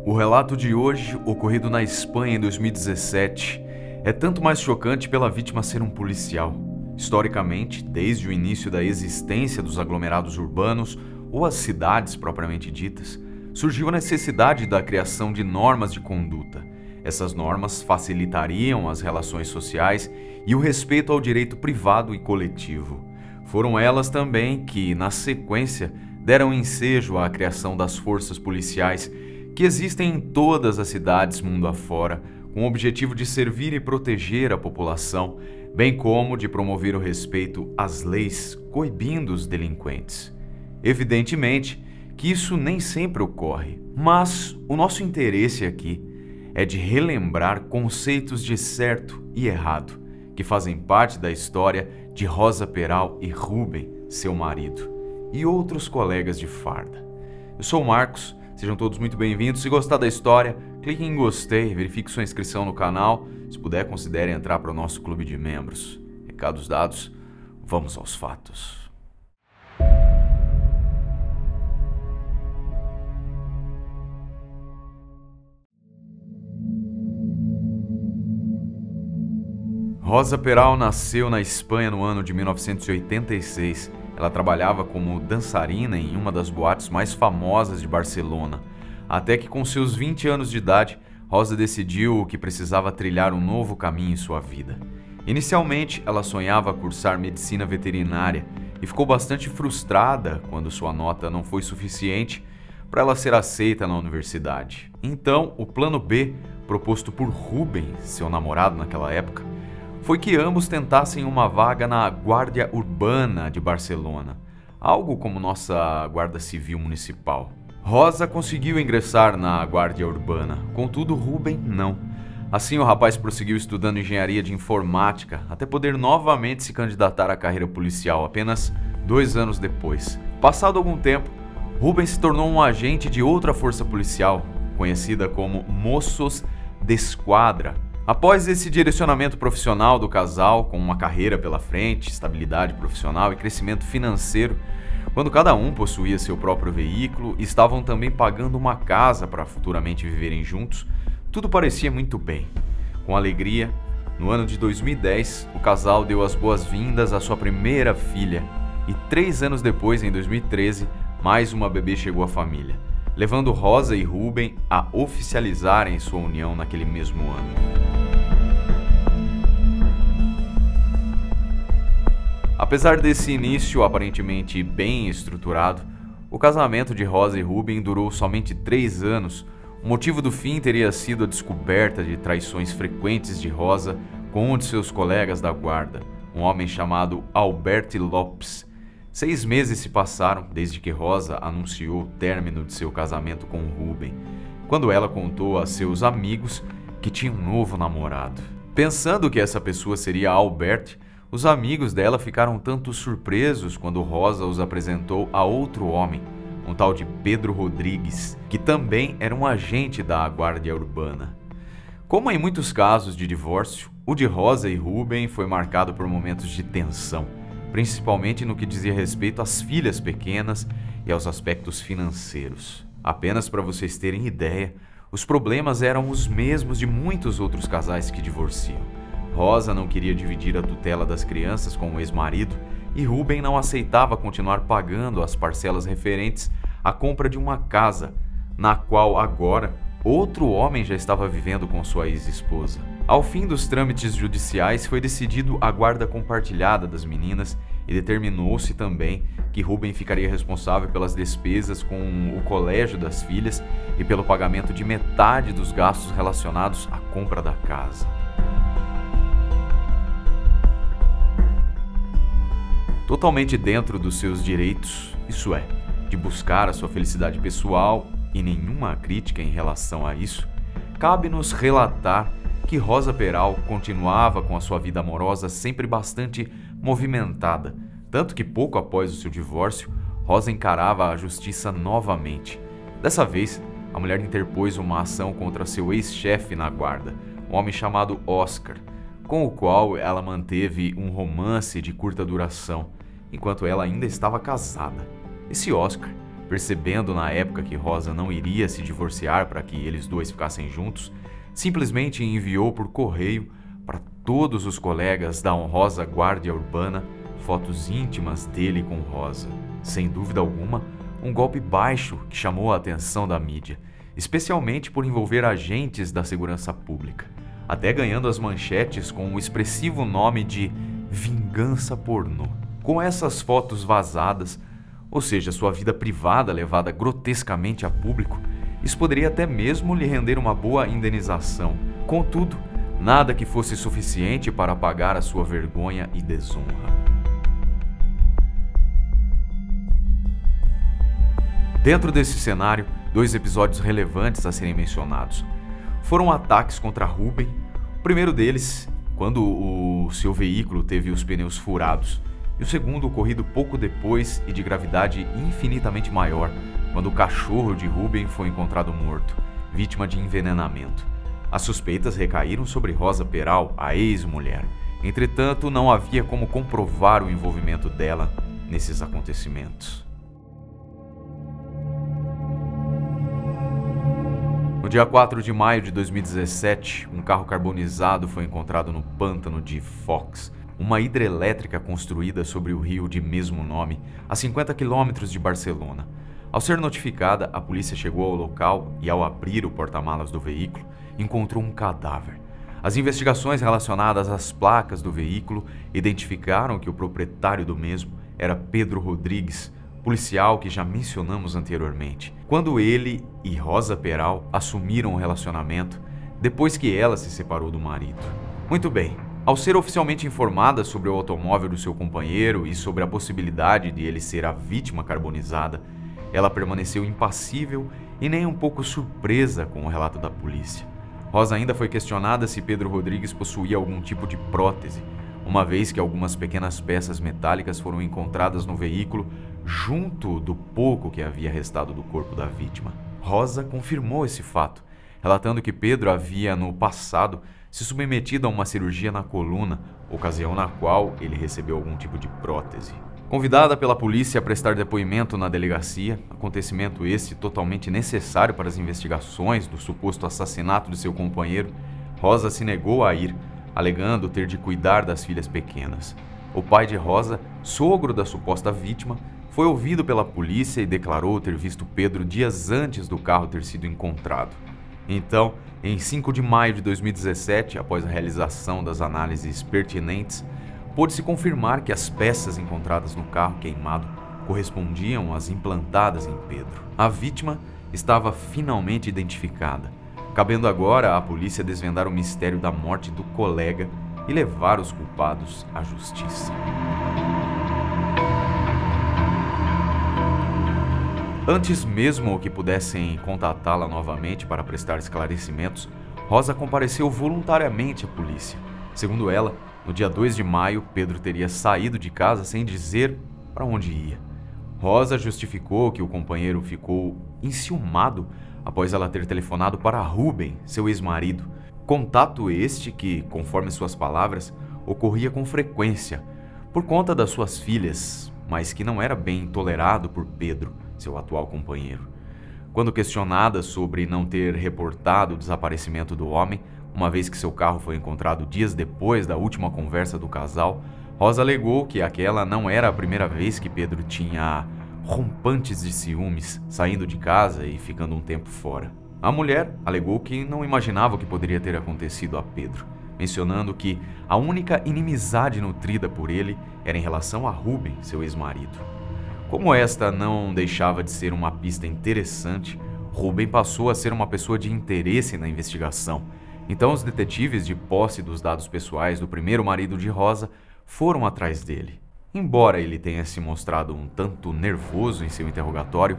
O relato de hoje, ocorrido na Espanha em 2017, é tanto mais chocante pela vítima ser um policial. Historicamente, desde o início da existência dos aglomerados urbanos ou as cidades propriamente ditas, surgiu a necessidade da criação de normas de conduta. Essas normas facilitariam as relações sociais e o respeito ao direito privado e coletivo. Foram elas também que, na sequência, deram ensejo à criação das forças policiais que existem em todas as cidades mundo afora, com o objetivo de servir e proteger a população, bem como de promover o respeito às leis, coibindo os delinquentes. Evidentemente que isso nem sempre ocorre, mas o nosso interesse aqui é de relembrar conceitos de certo e errado, que fazem parte da história de Rosa Peral e Rubem, seu marido, e outros colegas de farda. Eu sou o Marcos, sejam todos muito bem-vindos. Se gostar da história, clique em gostei, verifique sua inscrição no canal. Se puder, considere entrar para o nosso clube de membros. Recados dados, vamos aos fatos. Rosa Peral nasceu na Espanha no ano de 1986. Ela trabalhava como dançarina em uma das boates mais famosas de Barcelona, até que com seus 20 anos de idade, Rosa decidiu que precisava trilhar um novo caminho em sua vida. Inicialmente, ela sonhava cursar medicina veterinária e ficou bastante frustrada quando sua nota não foi suficiente para ela ser aceita na universidade. Então, o plano B, proposto por Rubem, seu namorado naquela época, foi que ambos tentassem uma vaga na Guarda Urbana de Barcelona, algo como nossa Guarda Civil Municipal. Rosa conseguiu ingressar na Guarda Urbana, contudo Rubem não. Assim o rapaz prosseguiu estudando engenharia de informática até poder novamente se candidatar à carreira policial apenas 2 anos depois. Passado algum tempo, Rubem se tornou um agente de outra força policial, conhecida como Mossos d'Esquadra. Após esse direcionamento profissional do casal, com uma carreira pela frente, estabilidade profissional e crescimento financeiro, quando cada um possuía seu próprio veículo e estavam também pagando uma casa para futuramente viverem juntos, tudo parecia muito bem. Com alegria, no ano de 2010, o casal deu as boas-vindas à sua primeira filha e 3 anos depois, em 2013, mais uma bebê chegou à família, levando Rosa e Rubem a oficializarem sua união naquele mesmo ano. Apesar desse início aparentemente bem estruturado, o casamento de Rosa e Rubem durou somente 3 anos. O motivo do fim teria sido a descoberta de traições frequentes de Rosa com um de seus colegas da guarda, um homem chamado Alberti Lopes. 6 meses se passaram desde que Rosa anunciou o término de seu casamento com Rubem, quando ela contou a seus amigos que tinha um novo namorado. Pensando que essa pessoa seria Alberti, os amigos dela ficaram tanto surpresos quando Rosa os apresentou a outro homem, um tal de Pedro Rodrigues, que também era um agente da Guarda Urbana. Como em muitos casos de divórcio, o de Rosa e Rubem foi marcado por momentos de tensão, principalmente no que dizia respeito às filhas pequenas e aos aspectos financeiros. Apenas para vocês terem ideia, os problemas eram os mesmos de muitos outros casais que divorciam. Rosa não queria dividir a tutela das crianças com o ex-marido e Rubem não aceitava continuar pagando as parcelas referentes à compra de uma casa, na qual agora outro homem já estava vivendo com sua ex-esposa. Ao fim dos trâmites judiciais, foi decidido a guarda compartilhada das meninas e determinou-se também que Rubem ficaria responsável pelas despesas com o colégio das filhas e pelo pagamento de metade dos gastos relacionados à compra da casa. Totalmente dentro dos seus direitos, isso é, de buscar a sua felicidade pessoal e nenhuma crítica em relação a isso, cabe-nos relatar que Rosa Peral continuava com a sua vida amorosa sempre bastante movimentada, tanto que pouco após o seu divórcio, Rosa encarava a justiça novamente. Dessa vez, a mulher interpôs uma ação contra seu ex-chefe na guarda, um homem chamado Oscar, com o qual ela manteve um romance de curta duração, enquanto ela ainda estava casada. Esse Oscar percebendo na época que Rosa não iria se divorciar para que eles dois ficassem juntos, simplesmente enviou por correio para todos os colegas da honrosa guarda urbana fotos íntimas dele com Rosa. Sem dúvida alguma, um golpe baixo que chamou a atenção da mídia, especialmente por envolver agentes da segurança pública, até ganhando as manchetes com o expressivo nome de vingança pornô. Com essas fotos vazadas, ou seja, sua vida privada levada grotescamente a público, isso poderia até mesmo lhe render uma boa indenização. Contudo, nada que fosse suficiente para apagar a sua vergonha e desonra. Dentro desse cenário, 2 episódios relevantes a serem mencionados foram ataques contra Ruben. O primeiro deles, quando o seu veículo teve os pneus furados, e o segundo ocorrido pouco depois e de gravidade infinitamente maior, quando o cachorro de Ruben foi encontrado morto, vítima de envenenamento. As suspeitas recaíram sobre Rosa Peral, a ex-mulher. Entretanto, não havia como comprovar o envolvimento dela nesses acontecimentos. No dia 4 de maio de 2017, um carro carbonizado foi encontrado no pântano de Fox, uma hidrelétrica construída sobre o rio de mesmo nome, a 50 quilômetros de Barcelona. Ao ser notificada, a polícia chegou ao local e, ao abrir o porta-malas do veículo, encontrou um cadáver. As investigações relacionadas às placas do veículo identificaram que o proprietário do mesmo era Pedro Rodrigues, policial que já mencionamos anteriormente, quando ele e Rosa Peral assumiram o relacionamento depois que ela se separou do marido. Muito bem, ao ser oficialmente informada sobre o automóvel do seu companheiro e sobre a possibilidade de ele ser a vítima carbonizada, ela permaneceu impassível e nem um pouco surpresa com o relato da polícia. Rosa ainda foi questionada se Pedro Rodrigues possuía algum tipo de prótese, uma vez que algumas pequenas peças metálicas foram encontradas no veículo junto do pouco que havia restado do corpo da vítima. Rosa confirmou esse fato, relatando que Pedro havia, no passado, se submetido a uma cirurgia na coluna, ocasião na qual ele recebeu algum tipo de prótese. Convidada pela polícia a prestar depoimento na delegacia, acontecimento esse totalmente necessário para as investigações do suposto assassinato de seu companheiro, Rosa se negou a ir, alegando ter de cuidar das filhas pequenas. O pai de Rosa, sogro da suposta vítima, foi ouvido pela polícia e declarou ter visto Pedro dias antes do carro ter sido encontrado. Então, em 5 de maio de 2017, após a realização das análises pertinentes, pôde-se confirmar que as peças encontradas no carro queimado correspondiam às implantadas em Pedro. A vítima estava finalmente identificada, cabendo agora à polícia desvendar o mistério da morte do colega e levar os culpados à justiça. Antes mesmo que pudessem contatá-la novamente para prestar esclarecimentos, Rosa compareceu voluntariamente à polícia. Segundo ela, no dia 2 de maio, Pedro teria saído de casa sem dizer para onde ia. Rosa justificou que o companheiro ficou enciumado após ela ter telefonado para Ruben, seu ex-marido. Contato este que, conforme suas palavras, ocorria com frequência, por conta das suas filhas, mas que não era bem tolerado por Pedro, seu atual companheiro. Quando questionada sobre não ter reportado o desaparecimento do homem, uma vez que seu carro foi encontrado dias depois da última conversa do casal, Rosa alegou que aquela não era a primeira vez que Pedro tinha rompantes de ciúmes, saindo de casa e ficando um tempo fora. A mulher alegou que não imaginava o que poderia ter acontecido a Pedro, mencionando que a única inimizade nutrida por ele era em relação a Ruben, seu ex-marido. Como esta não deixava de ser uma pista interessante, Ruben passou a ser uma pessoa de interesse na investigação. Então os detetives, de posse dos dados pessoais do primeiro marido de Rosa, foram atrás dele. Embora ele tenha se mostrado um tanto nervoso em seu interrogatório,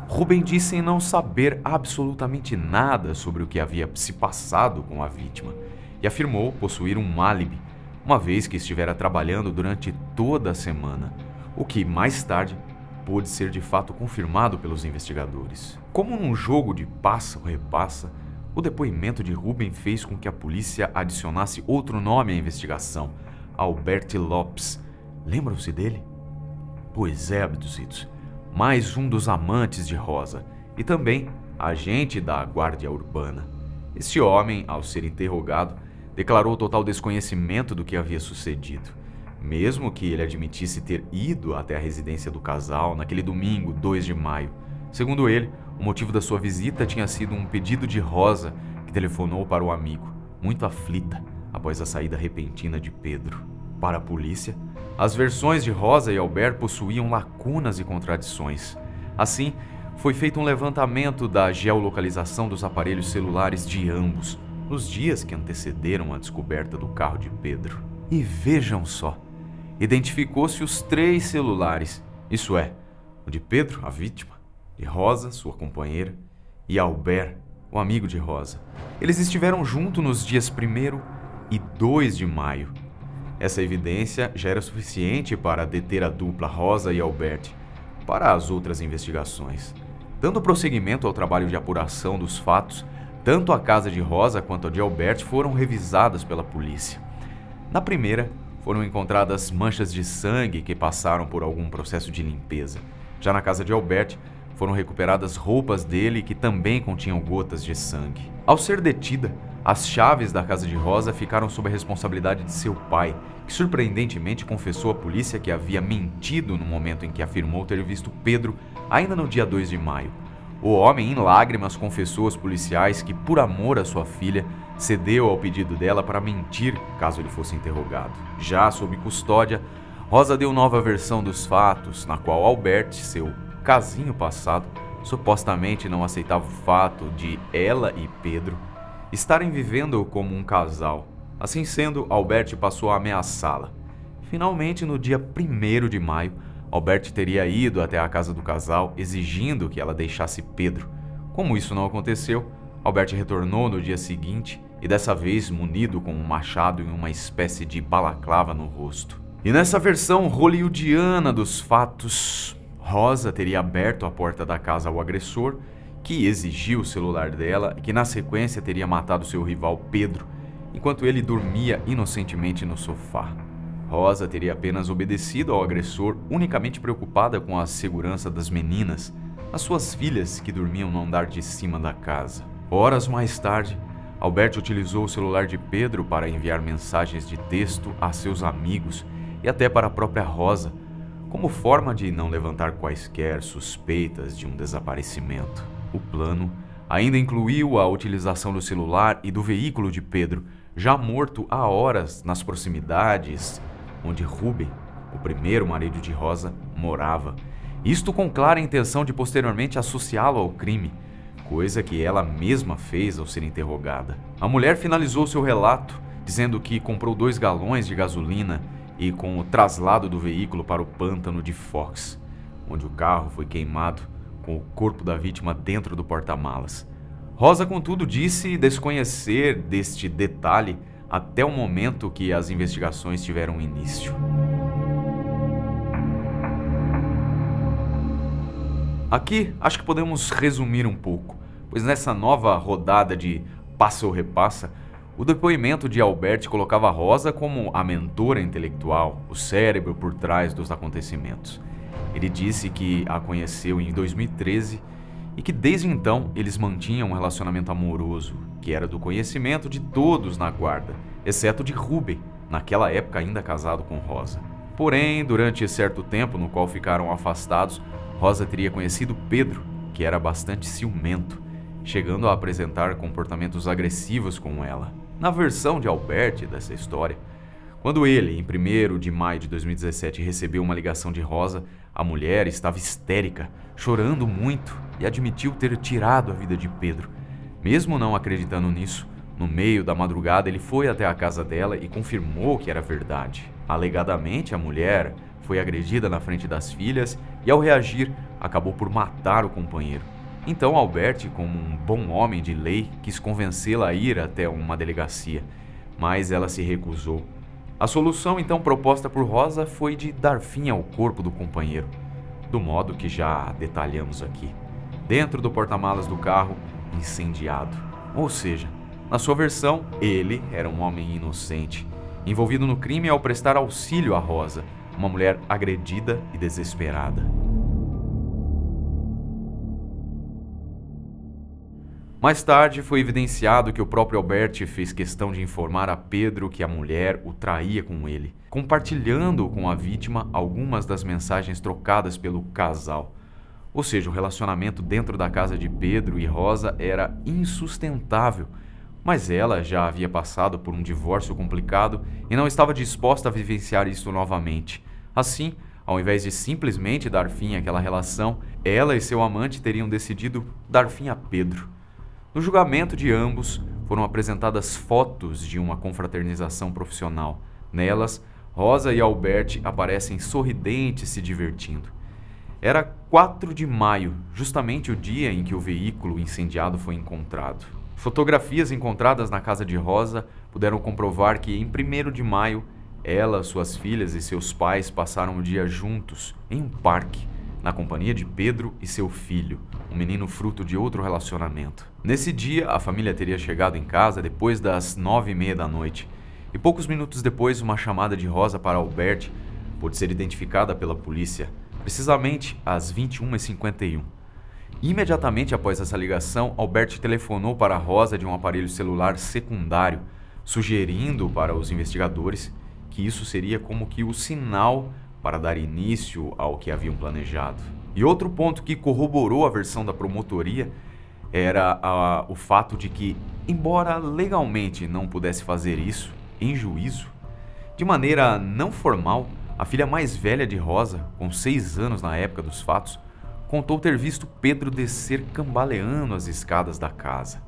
Ruben disse não saber absolutamente nada sobre o que havia se passado com a vítima e afirmou possuir um álibi, uma vez que estivera trabalhando durante toda a semana, o que mais tarde pôde ser de fato confirmado pelos investigadores. Como num jogo de passa ou repassa, o depoimento de Ruben fez com que a polícia adicionasse outro nome à investigação, Albert Lopes. Lembram-se dele? Pois é, abduzidos. mais um dos amantes de Rosa e também agente da Guarda Urbana. Este homem, ao ser interrogado, declarou total desconhecimento do que havia sucedido, mesmo que ele admitisse ter ido até a residência do casal naquele domingo, 2 de maio. Segundo ele, o motivo da sua visita tinha sido um pedido de Rosa, que telefonou para o amigo, muito aflita após a saída repentina de Pedro. Para a polícia, as versões de Rosa e Albert possuíam lacunas e contradições. Assim, foi feito um levantamento da geolocalização dos aparelhos celulares de ambos, nos dias que antecederam a descoberta do carro de Pedro. E vejam só, identificou-se os 3 celulares, isso é, o de Pedro, a vítima, de Rosa, sua companheira, e Albert, o amigo de Rosa. Eles estiveram juntos nos dias 1º e 2 de maio. Essa evidência já era suficiente para deter a dupla Rosa e Albert para as outras investigações. Dando prosseguimento ao trabalho de apuração dos fatos, tanto a casa de Rosa quanto a de Albert foram revisadas pela polícia. Na primeira, foram encontradas manchas de sangue que passaram por algum processo de limpeza. Já na casa de Albert, foram recuperadas roupas dele que também continham gotas de sangue. Ao ser detida, as chaves da casa de Rosa ficaram sob a responsabilidade de seu pai, que surpreendentemente confessou à polícia que havia mentido no momento em que afirmou ter visto Pedro ainda no dia 2 de maio. O homem, em lágrimas, confessou aos policiais que, por amor à sua filha, cedeu ao pedido dela para mentir caso ele fosse interrogado. Já sob custódia, Rosa deu nova versão dos fatos, na qual Albert, seu casinho passado, supostamente não aceitava o fato de ela e Pedro estarem vivendo como um casal. Assim sendo, Albert passou a ameaçá-la. Finalmente, no dia 1º de maio, Albert teria ido até a casa do casal exigindo que ela deixasse Pedro. Como isso não aconteceu, Albert retornou no dia seguinte e dessa vez munido com um machado e uma espécie de balaclava no rosto. E nessa versão hollywoodiana dos fatos, Rosa teria aberto a porta da casa ao agressor, que exigiu o celular dela e que na sequência teria matado seu rival Pedro, enquanto ele dormia inocentemente no sofá. Rosa teria apenas obedecido ao agressor, unicamente preocupada com a segurança das meninas, as suas filhas que dormiam no andar de cima da casa. Horas mais tarde, Albert utilizou o celular de Pedro para enviar mensagens de texto a seus amigos e até para a própria Rosa, como forma de não levantar quaisquer suspeitas de um desaparecimento. O plano ainda incluiu a utilização do celular e do veículo de Pedro, já morto há horas nas proximidades onde Rubem, o primeiro marido de Rosa, morava. Isto com clara intenção de posteriormente associá-lo ao crime, coisa que ela mesma fez ao ser interrogada. A mulher finalizou seu relato dizendo que comprou 2 galões de gasolina e com o traslado do veículo para o pântano de Fox, onde o carro foi queimado com o corpo da vítima dentro do porta-malas. Rosa, contudo, disse desconhecer deste detalhe até o momento que as investigações tiveram início. Aqui, acho que podemos resumir um pouco, pois nessa nova rodada de passa ou repassa, o depoimento de Albert colocava Rosa como a mentora intelectual, o cérebro por trás dos acontecimentos. Ele disse que a conheceu em 2013 e que desde então eles mantinham um relacionamento amoroso, que era do conhecimento de todos na guarda, exceto de Rubem, naquela época ainda casado com Rosa. Porém, durante certo tempo no qual ficaram afastados, Rosa teria conhecido Pedro, que era bastante ciumento, chegando a apresentar comportamentos agressivos com ela. Na versão de Albert dessa história, quando ele, em 1º de maio de 2017, recebeu uma ligação de Rosa, a mulher estava histérica, chorando muito e admitiu ter tirado a vida de Pedro. Mesmo não acreditando nisso, no meio da madrugada ele foi até a casa dela e confirmou que era verdade. Alegadamente, a mulher foi agredida na frente das filhas e, ao reagir, acabou por matar o companheiro. Então Albert, como um bom homem de lei, quis convencê-la a ir até uma delegacia, mas ela se recusou. A solução então proposta por Rosa foi de dar fim ao corpo do companheiro, do modo que já detalhamos aqui, dentro do porta-malas do carro, incendiado. Ou seja, na sua versão, ele era um homem inocente, envolvido no crime ao prestar auxílio a Rosa, uma mulher agredida e desesperada. Mais tarde foi evidenciado que o próprio Albert fez questão de informar a Pedro que a mulher o traía com ele, compartilhando com a vítima algumas das mensagens trocadas pelo casal. Ou seja, o relacionamento dentro da casa de Pedro e Rosa era insustentável, mas ela já havia passado por um divórcio complicado e não estava disposta a vivenciar isso novamente. Assim, ao invés de simplesmente dar fim àquela relação, ela e seu amante teriam decidido dar fim a Pedro. No julgamento de ambos, foram apresentadas fotos de uma confraternização profissional. Nelas, Rosa e Albert aparecem sorridentes se divertindo. Era 4 de maio, justamente o dia em que o veículo incendiado foi encontrado. Fotografias encontradas na casa de Rosa puderam comprovar que em 1º de maio, ela, suas filhas e seus pais passaram o dia juntos em um parque, na companhia de Pedro e seu filho, um menino fruto de outro relacionamento. Nesse dia, a família teria chegado em casa depois das 9h30 da noite, e poucos minutos depois, uma chamada de Rosa para Albert pôde ser identificada pela polícia, precisamente às 21h51. Imediatamente após essa ligação, Albert telefonou para Rosa de um aparelho celular secundário, sugerindo para os investigadores que isso seria como que o sinal para dar início ao que haviam planejado. E outro ponto que corroborou a versão da promotoria era o fato de que, embora legalmente não pudesse fazer isso em juízo, de maneira não formal, a filha mais velha de Rosa, com 6 anos na época dos fatos, contou ter visto Pedro descer cambaleando as escadas da casa.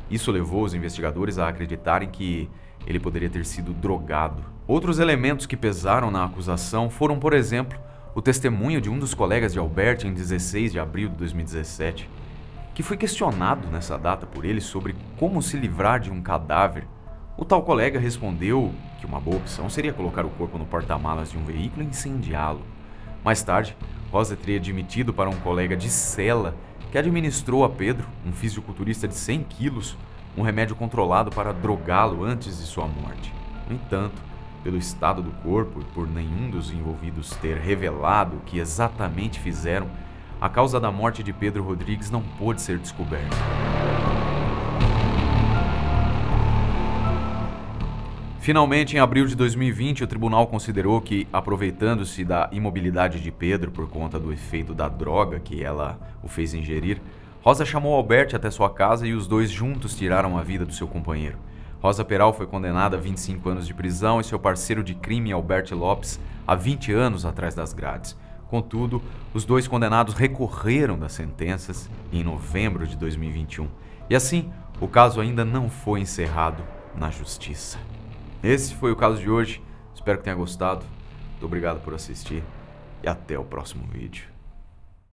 Isso levou os investigadores a acreditarem que ele poderia ter sido drogado. Outros elementos que pesaram na acusação foram, por exemplo, o testemunho de um dos colegas de Albert em 16 de abril de 2017, que foi questionado nessa data por ele sobre como se livrar de um cadáver. O tal colega respondeu que uma boa opção seria colocar o corpo no porta-malas de um veículo e incendiá-lo. Mais tarde, Rosa teria admitido para um colega de cela que administrou a Pedro, um fisiculturista de 100 quilos, um remédio controlado para drogá-lo antes de sua morte. No entanto, pelo estado do corpo e por nenhum dos envolvidos ter revelado o que exatamente fizeram, a causa da morte de Pedro Rodrigues não pôde ser descoberta. Finalmente, em abril de 2020, o tribunal considerou que, aproveitando-se da imobilidade de Pedro por conta do efeito da droga que ela o fez ingerir, Rosa chamou Albert até sua casa e os dois juntos tiraram a vida do seu companheiro. Rosa Peral foi condenada a 25 anos de prisão e seu parceiro de crime, Albert Lopes, a 20 anos atrás das grades. Contudo, os dois condenados recorreram das sentenças em novembro de 2021. E assim, o caso ainda não foi encerrado na justiça. Esse foi o caso de hoje. Espero que tenha gostado. Muito obrigado por assistir e até o próximo vídeo.